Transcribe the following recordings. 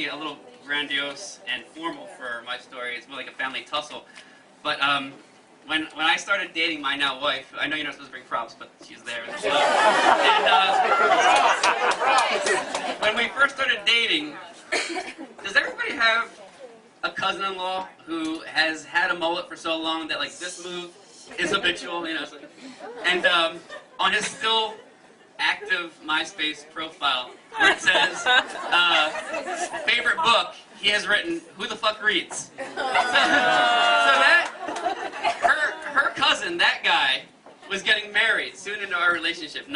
maybe a little grandiose and formal for my story. It's more like a family tussle. But when I started dating my now wife, I know you're not supposed to bring props, but she's there. And when we first started dating, does everybody have a cousin-in-law who has had a mullet for so long that like this move is habitual, you know? And on his still active MySpace profile, where it says favorite book, he has written "Who the fuck reads?" So that her cousin, that guy, was getting married soon into our relationship.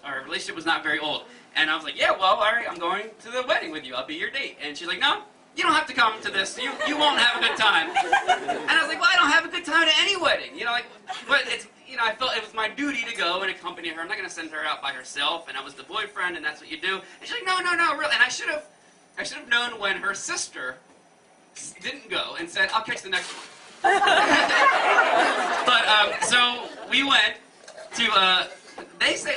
Our relationship was not very old, and I was like, yeah, well, all right, I'm going to the wedding with you. I'll be your date. And she's like, no, you don't have to come to this. You won't have a good time. And I was like, well, I don't have a good time at any wedding. You know, like, but it's, you know, I felt it was my duty to go and accompany her. I'm not going to send her out by herself. And I was the boyfriend, and that's what you do. And she's like, no, really. And I should have known when her sister didn't go and said, I'll catch the next one. But so we went to. They say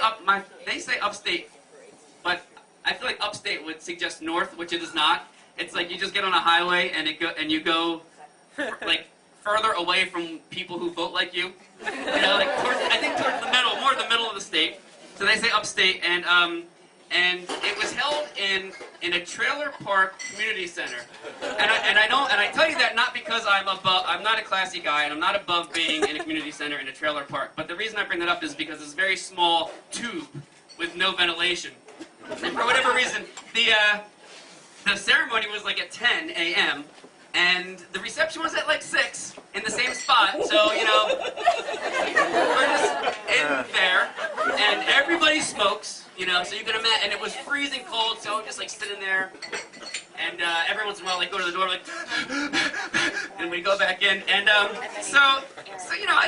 upstate, but I feel like upstate would suggest north, which it is not. It's like you just get on a highway and you go like further away from people who vote like you. You know, like I think towards the middle, more the middle of the state. So they say upstate, and it was held in a trailer park community center. And I tell you that not because I'm not a classy guy and I'm not above being in a community center in a trailer park. But the reason I bring that up is because it's a very small tube with no ventilation. And for whatever reason, the ceremony was like at 10 a.m. and the reception was at like 6 in the same spot. So, you know, we're just in there and everybody smokes. You know, so you can imagine, and it was freezing cold, so I'm just like sitting there, and every once in a while, like go to the door, like, and we go back in, and so you know,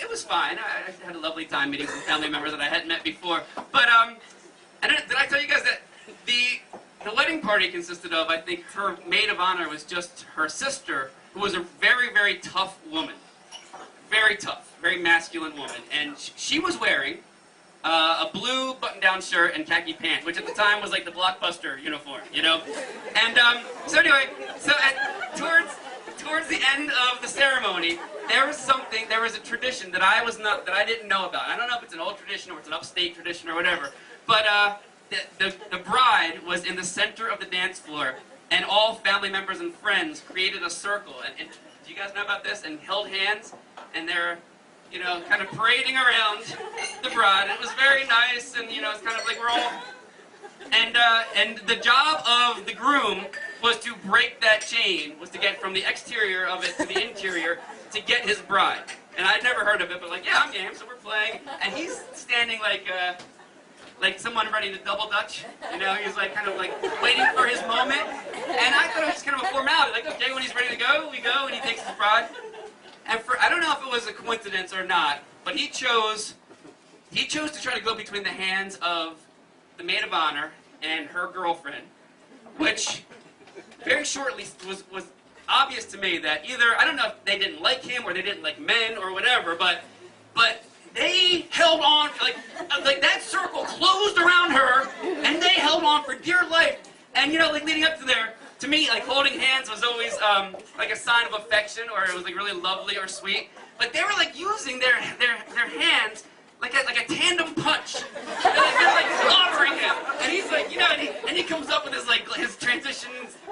it was fine. I had a lovely time meeting some family members that I hadn't met before. But and did I tell you guys that the wedding party consisted of, I think, her maid of honor was just her sister, who was a very, very tough woman, very tough, very masculine woman, and she was wearing a blue button-down shirt and khaki pants, which at the time was like the Blockbuster uniform, you know. And so anyway, towards the end of the ceremony, there was a tradition that I didn't know about. I don't know if it's an old tradition or it's an upstate tradition or whatever, but the bride was in the center of the dance floor, and all family members and friends created a circle. And do you guys know about this? And held hands, and they're, you know, kind of parading around the bride. It was very nice, and you know, it's kind of like we're all. And the job of the groom was to break that chain, was to get from the exterior of it to the interior to get his bride. And I'd never heard of it, but like, yeah, I'm game. So we're playing, and he's standing like someone ready to double dutch. You know, he's like kind of like waiting for his moment. And I thought it was just kind of a formality. Like, okay, when he's ready to go, we go, and he takes his bride. And I don't know if it was a coincidence or not, but he chose to try to go between the hands of the maid of honor and her girlfriend, which very shortly was obvious to me that either, I don't know if they didn't like him or they didn't like men or whatever, but they held on, like that circle closed around her, and they held on for dear life. And you know, like leading up to there, to me, like holding hands was always like a sign of affection, or it was like really lovely or sweet. But they were like using their hands like a tandem punch. They're like clobbering him, and he's like, you know, and he comes up with his transition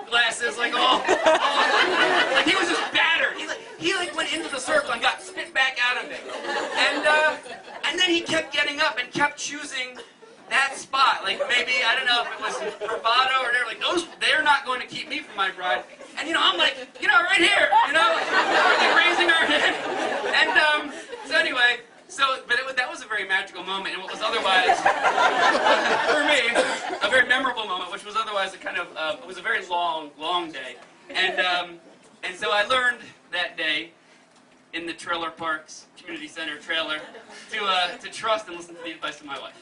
glasses, like all like he was just battered. He went into the circle and got spit back out of it, and then he kept getting up and kept choosing that spot. Like maybe, I don't know if it was bravado or they're like, they're not going to keep me from my bride. And you know, I'm like, you know, right here, you know, like raising our hand. And so anyway, that was a very magical moment, and what was otherwise, for me, a very memorable moment, which was otherwise a kind of, it was a very long day. And so I learned that day in the trailer parks, community center trailer, to trust and listen to the advice of my wife.